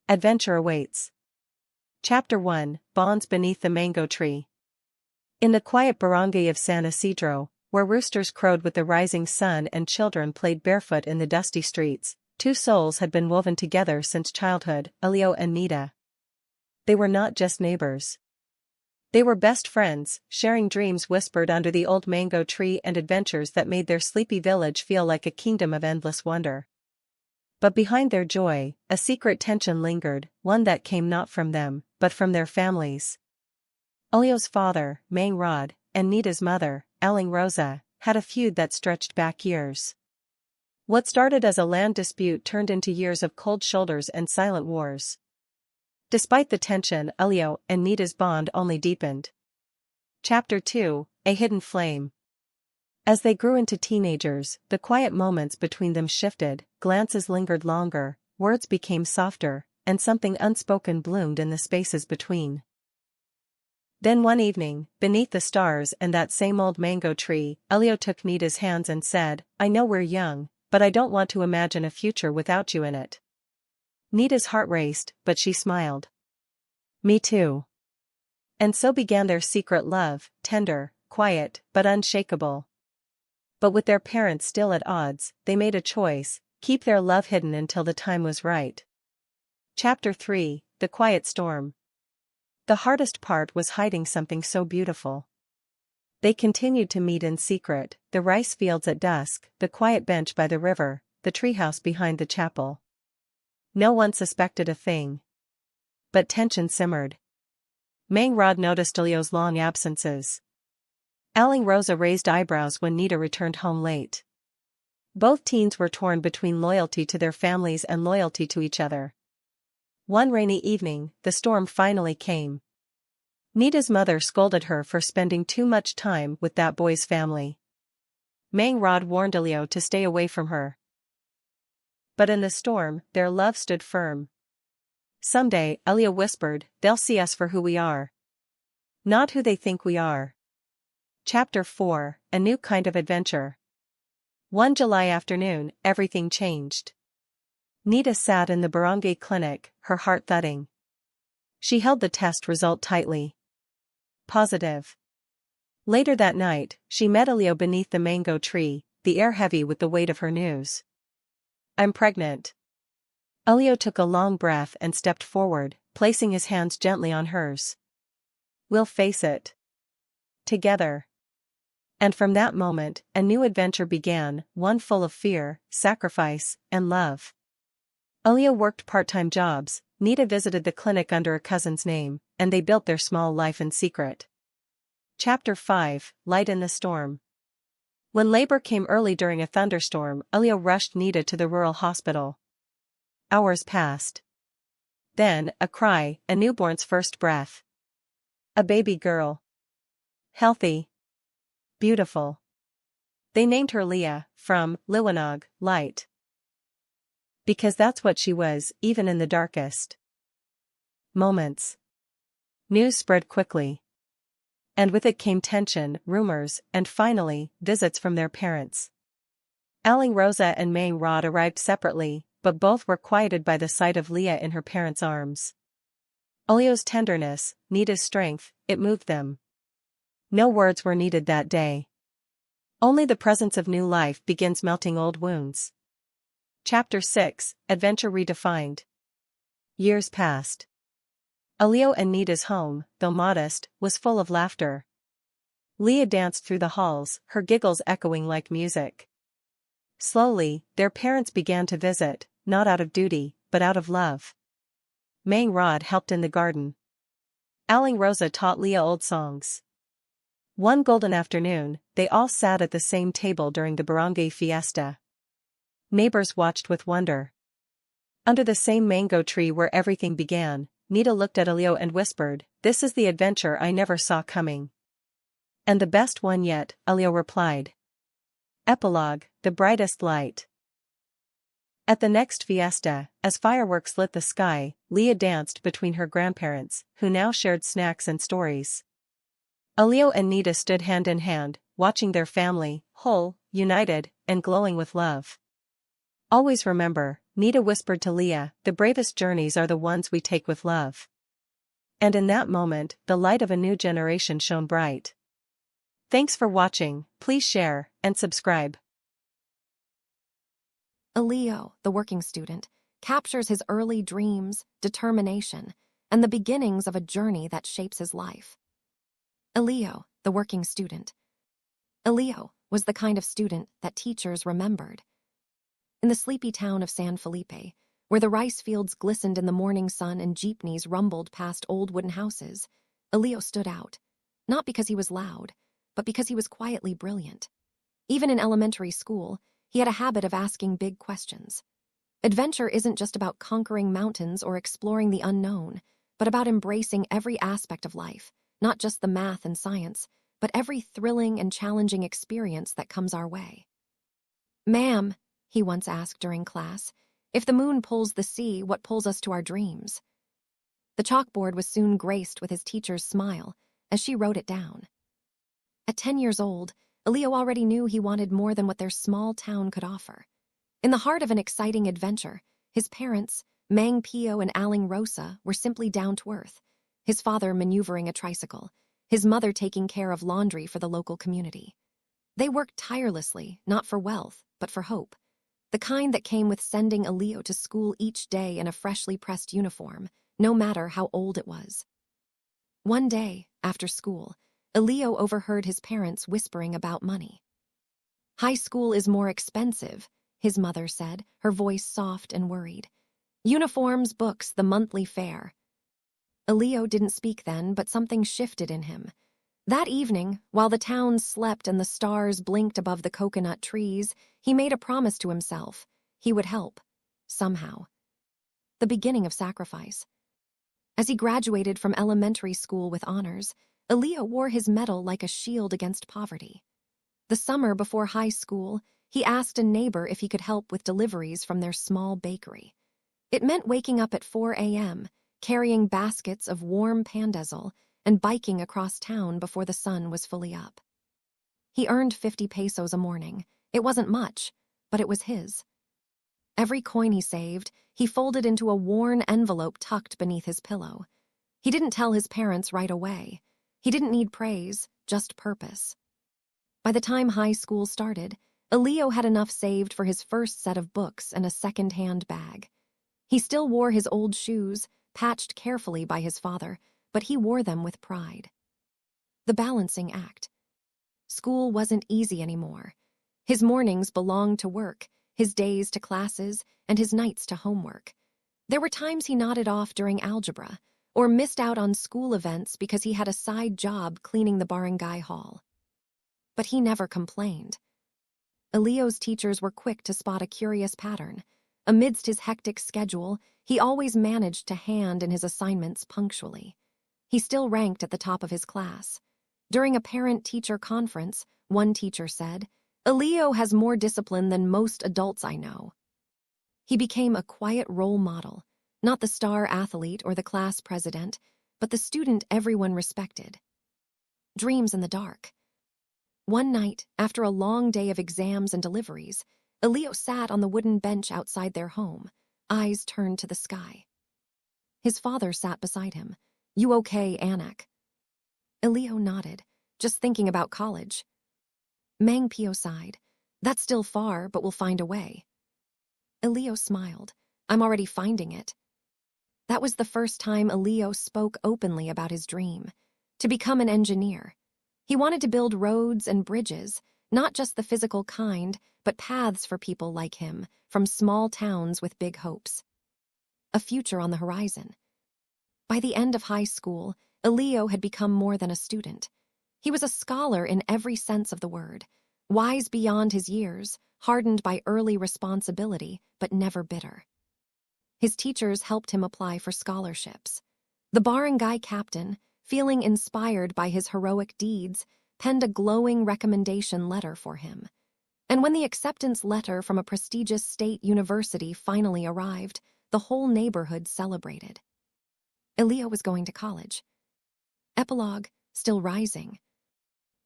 Adventure awaits. Chapter 1, Bonds Beneath the Mango Tree. In the quiet barangay of San Isidro, where roosters crowed with the rising sun and children played barefoot in the dusty streets, two souls had been woven together since childhood, Eliu and Nita. They were not just neighbors. They were best friends, sharing dreams whispered under the old mango tree and adventures that made their sleepy village feel like a kingdom of endless wonder. But behind their joy, a secret tension lingered, one that came not from them, but from their families. Eliu's father, Mang Rod, and Nita's mother, Aling Rosa, had a feud that stretched back years. What started as a land dispute turned into years of cold shoulders and silent wars. Despite the tension, Eliu and Nita's bond only deepened. Chapter 2, A Hidden Flame. As they grew into teenagers, the quiet moments between them shifted, glances lingered longer, words became softer, and something unspoken bloomed in the spaces between. Then one evening, beneath the stars and that same old mango tree, Eliu took Nita's hands and said, "I know we're young, but I don't want to imagine a future without you in it." Nita's heart raced, but she smiled. "Me too." And so began their secret love, tender, quiet, but unshakable. But with their parents still at odds, they made a choice: keep their love hidden until the time was right. Chapter 3, The Quiet Storm. The hardest part was hiding something so beautiful. They continued to meet in secret, the rice fields at dusk, the quiet bench by the river, the treehouse behind the chapel. No one suspected a thing. But tension simmered. Mang Rod noticed Eliu's long absences. Aling Rosa raised eyebrows when Nita returned home late. Both teens were torn between loyalty to their families and loyalty to each other. One rainy evening, the storm finally came. Nita's mother scolded her for spending too much time with that boy's family. Mang Rod warned Eliu to stay away from her. But in the storm, their love stood firm. "Someday," Eliu whispered, "they'll see us for who we are. Not who they think we are." Chapter 4, A New Kind of Adventure. One July afternoon, everything changed. Nita sat in the barangay clinic, her heart thudding. She held the test result tightly. Positive. Later that night, she met Eliu beneath the mango tree, the air heavy with the weight of her news. "I'm pregnant." Eliu took a long breath and stepped forward, placing his hands gently on hers. "We'll face it together." And from that moment, a new adventure began, one full of fear, sacrifice, and love. Eliu worked part-time jobs, Nita visited the clinic under a cousin's name, and they built their small life in secret. Chapter 5, Light in the Storm. When labor came early during a thunderstorm, Eliu rushed Nita to the rural hospital. Hours passed. Then, a cry, a newborn's first breath. A baby girl. Healthy. Beautiful. They named her Leah, from Liwanag, light. Because that's what she was, even in the darkest moments. News spread quickly. And with it came tension, rumors, and finally, visits from their parents. Aling Rosa and Mang Rod arrived separately, but both were quieted by the sight of Leah in her parents' arms. Eliu's tenderness, Nita's strength, it moved them. No words were needed that day. Only the presence of new life begins melting old wounds. Chapter 6, Adventure Redefined. Years passed. Eliu and Nita's home, though modest, was full of laughter. Leah danced through the halls, her giggles echoing like music. Slowly, their parents began to visit, not out of duty, but out of love. Mang Rod helped in the garden. Aling Rosa taught Leah old songs. One golden afternoon, they all sat at the same table during the barangay fiesta. Neighbors watched with wonder. Under the same mango tree where everything began, Nita looked at Eliu and whispered, "This is the adventure I never saw coming." "And the best one yet," Eliu replied. Epilogue, The Brightest Light. At the next fiesta, as fireworks lit the sky, Leah danced between her grandparents, who now shared snacks and stories. Eliu and Nita stood hand in hand, watching their family, whole, united, and glowing with love. Always remember, Nita whispered to Leah, the bravest journeys are the ones we take with love. And in that moment, the light of a new generation shone bright. Thanks for watching, please share and subscribe. Eliu, the working student, captures his early dreams, determination, and the beginnings of a journey that shapes his life. Eliu, the working student. Eliu was the kind of student that teachers remembered. In the sleepy town of San Felipe, where the rice fields glistened in the morning sun and jeepneys rumbled past old wooden houses, Eliu stood out, not because he was loud, but because he was quietly brilliant. Even in elementary school, he had a habit of asking big questions. Adventure isn't just about conquering mountains or exploring the unknown, but about embracing every aspect of life, not just the math and science, but every thrilling and challenging experience that comes our way. "Ma'am," he once asked during class, "if the moon pulls the sea, what pulls us to our dreams?" The chalkboard was soon graced with his teacher's smile as she wrote it down. At 10 years old, Eliu already knew he wanted more than what their small town could offer. In the heart of an exciting adventure, his parents, Mang Pio and Aling Rosa, were simply down to earth, his father maneuvering a tricycle, his mother taking care of laundry for the local community. They worked tirelessly, not for wealth, but for hope, the kind that came with sending Eliu to school each day in a freshly pressed uniform, no matter how old it was. One day, after school, Eliu overheard his parents whispering about money. "High school is more expensive," his mother said, her voice soft and worried. "Uniforms, books, the monthly fare." Eliu didn't speak then, but something shifted in him. That evening, while the town slept and the stars blinked above the coconut trees, he made a promise to himself. He would help, somehow. The beginning of sacrifice. As he graduated from elementary school with honors, Eliu wore his medal like a shield against poverty. The summer before high school, he asked a neighbor if he could help with deliveries from their small bakery. It meant waking up at 4 a.m., carrying baskets of warm pandazel, and biking across town before the sun was fully up. He earned 50 pesos a morning. It wasn't much, but it was his. Every coin he saved, he folded into a worn envelope tucked beneath his pillow. He didn't tell his parents right away. He didn't need praise, just purpose. By the time high school started, Eliu had enough saved for his first set of books and a second-hand bag. He still wore his old shoes, patched carefully by his father, but he wore them with pride. The balancing act. School wasn't easy anymore. His mornings belonged to work, his days to classes, and his nights to homework. There were times he nodded off during algebra, or missed out on school events because he had a side job cleaning the barangay hall. But he never complained. Eliu's teachers were quick to spot a curious pattern. Amidst his hectic schedule, he always managed to hand in his assignments punctually. He still ranked at the top of his class. During a parent-teacher conference, one teacher said, "Eliu has more discipline than most adults I know." He became a quiet role model, not the star athlete or the class president, but the student everyone respected. Dreams in the dark. One night, after a long day of exams and deliveries, Eliu sat on the wooden bench outside their home, eyes turned to the sky. His father sat beside him. "You okay, Anak?" Eliu nodded, "Just thinking about college." Mang Pio sighed. "That's still far, but we'll find a way." Eliu smiled. "I'm already finding it." That was the first time Eliu spoke openly about his dream, to become an engineer. He wanted to build roads and bridges, not just the physical kind, but paths for people like him, from small towns with big hopes. A future on the horizon. By the end of high school, Eliu had become more than a student. He was a scholar in every sense of the word, wise beyond his years, hardened by early responsibility, but never bitter. His teachers helped him apply for scholarships. The barangay captain, feeling inspired by his heroic deeds, penned a glowing recommendation letter for him. And when the acceptance letter from a prestigious state university finally arrived, the whole neighborhood celebrated. Eliu was going to college. Epilogue, still rising.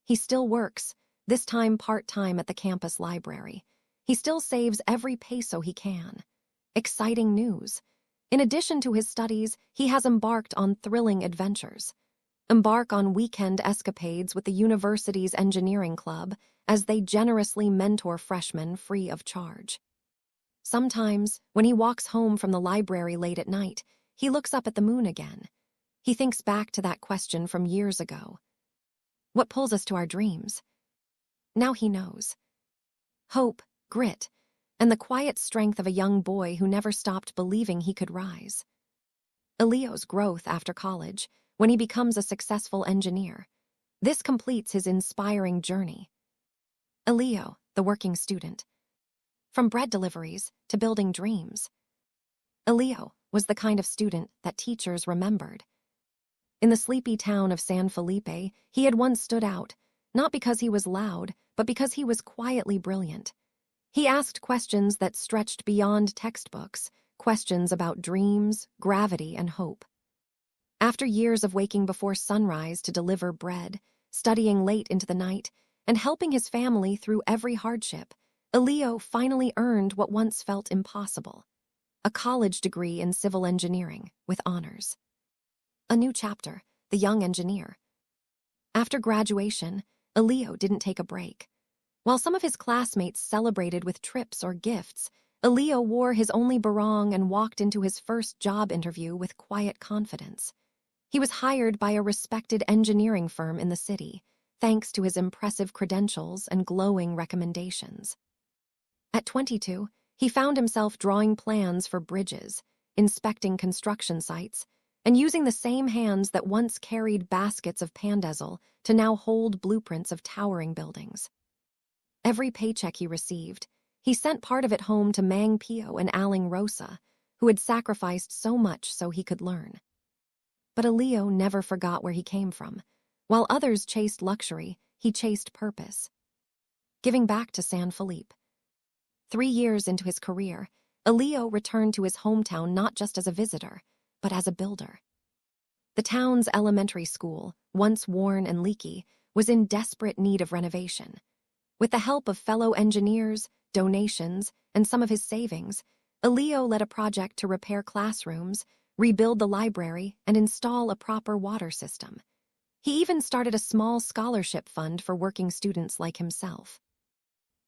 He still works, this time part-time at the campus library. He still saves every peso he can. Exciting news. In addition to his studies, he has embarked on thrilling adventures. Embark on weekend escapades with the university's engineering club as they generously mentor freshmen free of charge. Sometimes, when he walks home from the library late at night, he looks up at the moon again. He thinks back to that question from years ago. What pulls us to our dreams? Now he knows. Hope, grit, and the quiet strength of a young boy who never stopped believing he could rise. Eliu's growth after college, when he becomes a successful engineer. This completes his inspiring journey. Eliu, the working student. From bread deliveries to building dreams. Eliu was the kind of student that teachers remembered. In the sleepy town of San Felipe, he had once stood out, not because he was loud, but because he was quietly brilliant. He asked questions that stretched beyond textbooks, questions about dreams, gravity, and hope. After years of waking before sunrise to deliver bread, studying late into the night, and helping his family through every hardship, Eliu finally earned what once felt impossible: a college degree in civil engineering with honors. A new chapter, the young engineer. After graduation, Eliu didn't take a break. While some of his classmates celebrated with trips or gifts, Eliu wore his only barong and walked into his first job interview with quiet confidence. He was hired by a respected engineering firm in the city, thanks to his impressive credentials and glowing recommendations. At 22, he found himself drawing plans for bridges, inspecting construction sites, and using the same hands that once carried baskets of pandezel to now hold blueprints of towering buildings. Every paycheck he received, he sent part of it home to Mang Pio and Aling Rosa, who had sacrificed so much so he could learn. But Eliu never forgot where he came from. While others chased luxury, he chased purpose. Giving back to San Felipe. 3 years into his career, Eliu returned to his hometown not just as a visitor, but as a builder. The town's elementary school, once worn and leaky, was in desperate need of renovation. With the help of fellow engineers, donations, and some of his savings, Eliu led a project to repair classrooms, rebuild the library, and install a proper water system. He even started a small scholarship fund for working students like himself.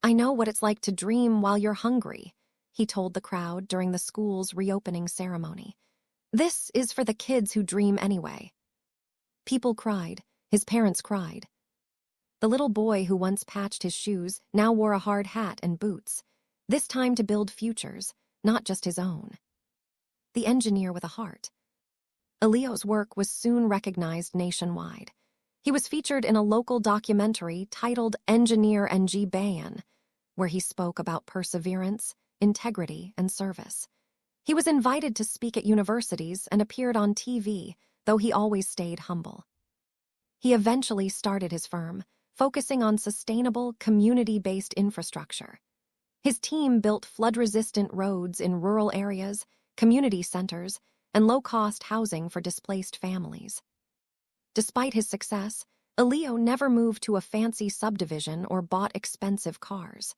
"I know what it's like to dream while you're hungry," he told the crowd during the school's reopening ceremony. "This is for the kids who dream anyway." People cried. His parents cried. The little boy who once patched his shoes now wore a hard hat and boots, this time to build futures, not just his own. The engineer with a heart. Eliu's work was soon recognized nationwide. He was featured in a local documentary titled Engineer NG Bayan, where he spoke about perseverance, integrity, and service. He was invited to speak at universities and appeared on TV, though he always stayed humble. He eventually started his firm, focusing on sustainable, community-based infrastructure. His team built flood-resistant roads in rural areas, community centers, and low-cost housing for displaced families. Despite his success, Eliu never moved to a fancy subdivision or bought expensive cars.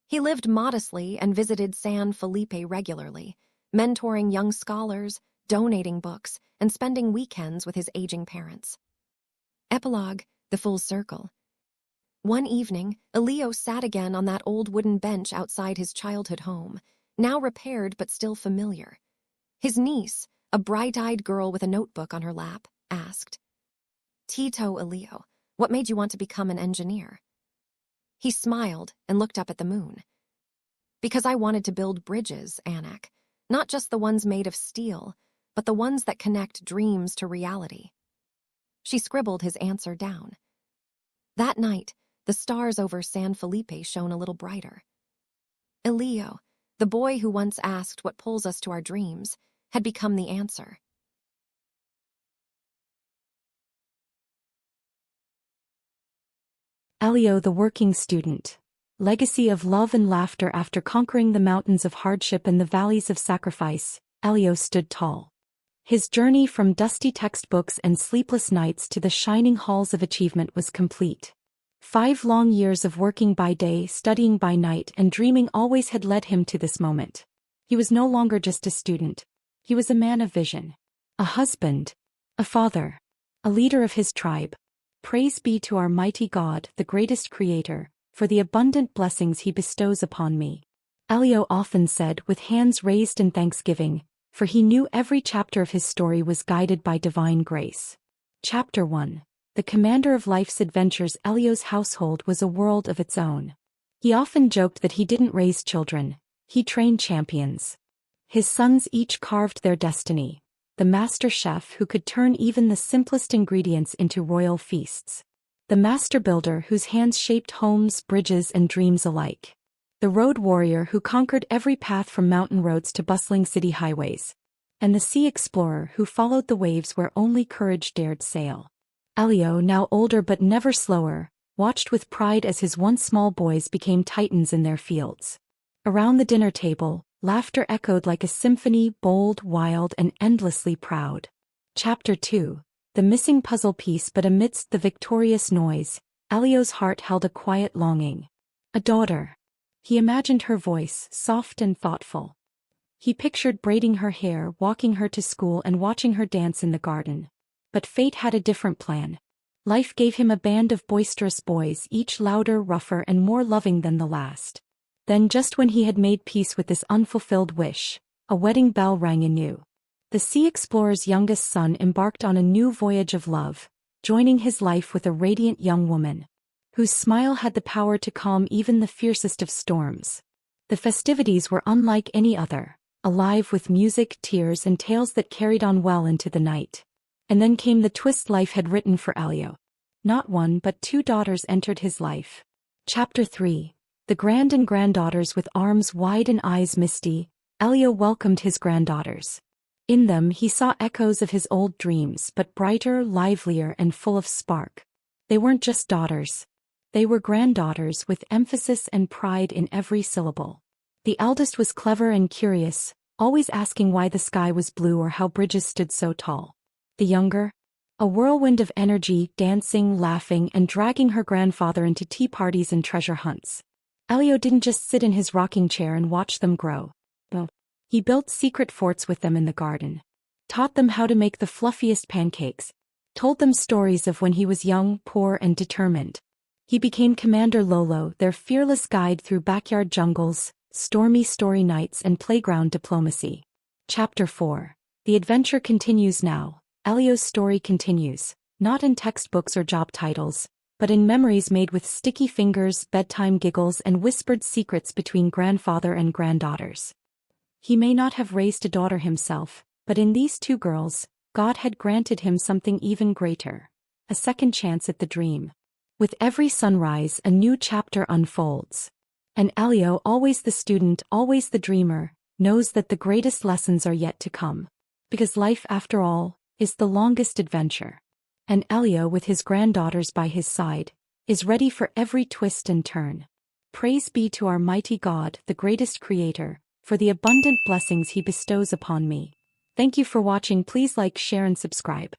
He lived modestly and visited San Felipe regularly, mentoring young scholars, donating books, and spending weekends with his aging parents. Epilogue: the full circle. One evening, Eliu sat again on that old wooden bench outside his childhood home, now repaired but still familiar. His niece, a bright-eyed girl with a notebook on her lap, asked, "Tito Eliu, what made you want to become an engineer?" He smiled and looked up at the moon. "Because I wanted to build bridges, Anak, not just the ones made of steel, but the ones that connect dreams to reality." She scribbled his answer down. That night, the stars over San Felipe shone a little brighter. Eliu, the boy who once asked what pulls us to our dreams, had become the answer. Eliu, the working student. Legacy of love and laughter. After conquering the mountains of hardship and the valleys of sacrifice, Eliu stood tall. His journey from dusty textbooks and sleepless nights to the shining halls of achievement was complete. 5 long years of working by day, studying by night, and dreaming always had led him to this moment. He was no longer just a student. He was a man of vision. A husband. A father. A leader of his tribe. Praise be to our mighty God, the greatest creator, for the abundant blessings he bestows upon me. Eliu often said with hands raised in thanksgiving, for he knew every chapter of his story was guided by divine grace. Chapter 1. The commander of life's adventures. Eliu's household was a world of its own. He often joked that he didn't raise children, he trained champions. His sons each carved their destiny, the master chef who could turn even the simplest ingredients into royal feasts. The master builder whose hands shaped homes, bridges, and dreams alike. The road warrior who conquered every path from mountain roads to bustling city highways. And the sea explorer who followed the waves where only courage dared sail. Eliu, now older but never slower, watched with pride as his once small boys became titans in their fields. Around the dinner table, laughter echoed like a symphony, bold, wild, and endlessly proud. Chapter 2. The missing puzzle piece. But amidst the victorious noise, Eliu's heart held a quiet longing. A daughter. He imagined her voice, soft and thoughtful. He pictured braiding her hair, walking her to school, and watching her dance in the garden. But fate had a different plan. Life gave him a band of boisterous boys, each louder, rougher, and more loving than the last. Then, just when he had made peace with this unfulfilled wish, a wedding bell rang anew. The sea explorer's youngest son embarked on a new voyage of love, joining his life with a radiant young woman, whose smile had the power to calm even the fiercest of storms. The festivities were unlike any other, alive with music, tears, and tales that carried on well into the night. And then came the twist life had written for Eliu. Not one but 2 daughters entered his life. Chapter 3. The grand and granddaughters. With arms wide and eyes misty, Eliu welcomed his granddaughters. In them he saw echoes of his old dreams, but brighter, livelier, and full of spark. They weren't just daughters. They were granddaughters, with emphasis and pride in every syllable. The eldest was clever and curious, always asking why the sky was blue or how bridges stood so tall. The younger? A whirlwind of energy, dancing, laughing, and dragging her grandfather into tea parties and treasure hunts. Eliu didn't just sit in his rocking chair and watch them grow. No. He built secret forts with them in the garden. Taught them how to make the fluffiest pancakes. Told them stories of when he was young, poor, and determined. He became Commander Lolo, their fearless guide through backyard jungles, stormy story nights, and playground diplomacy. Chapter 4. The adventure continues now. Eliu's story continues, not in textbooks or job titles, but in memories made with sticky fingers, bedtime giggles, and whispered secrets between grandfather and granddaughters. He may not have raised a daughter himself, but in these 2 girls, God had granted him something even greater. A second chance at the dream. With every sunrise, a new chapter unfolds. And Eliu, always the student, always the dreamer, knows that the greatest lessons are yet to come. Because life, after all, is the longest adventure. And Eliu, with his granddaughters by his side, is ready for every twist and turn. Praise be to our mighty God, the greatest creator, for the abundant blessings he bestows upon me. Thank you for watching. Please like, share, and subscribe.